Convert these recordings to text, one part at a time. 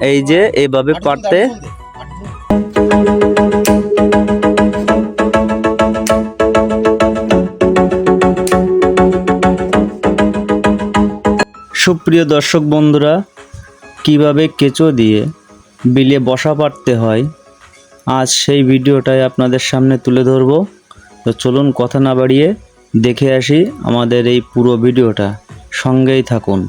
এই যে এইভাবে পারতে সুপ্রিয় দর্শক বন্ধুরা, কিভাবে কেঁচো দিয়ে বিলে বসা পারতে হয় আজ সেই ভিডিওটাই আপনাদের সামনে তুলে ধরব। তো চলুন কথা না বাড়িয়ে দেখে আসি আমাদের এই পুরো ভিডিওটা, সঙ্গেই থাকুন।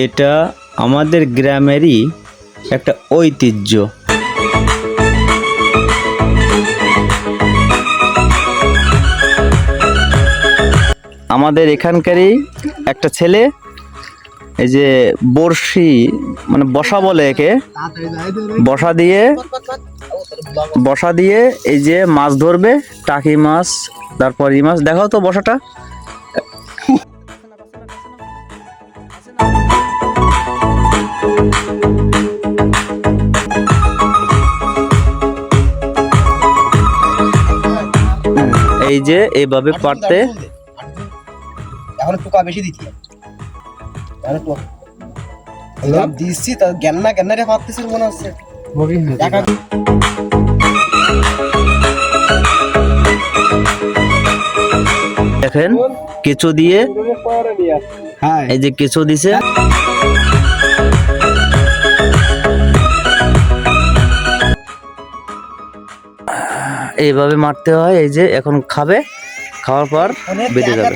এটা আমাদের গ্রামেরই একটা ঐতিহ্য। আমাদের এখানকারই একটা ছেলে এই যে বড়শি মানে বসা বলে একে, বসা দিয়ে এই যে মাছ ধরবে, টাকি মাছ, তারপর এই মাছ। দেখাও তো বসাটা। এই যে এইভাবে পারতে এখন টোকা বেশি দিচ্ছি, দিচ্ছি তা জ্ঞান রে পারতেছি মনে হচ্ছে। দেখেন কেঁচো দিয়ে, এই যে কেঁচো দিছে, এইভাবে মারতে হয়। এই যে এখন খাবে, খাওয়ার পর বেঁধে যাবে।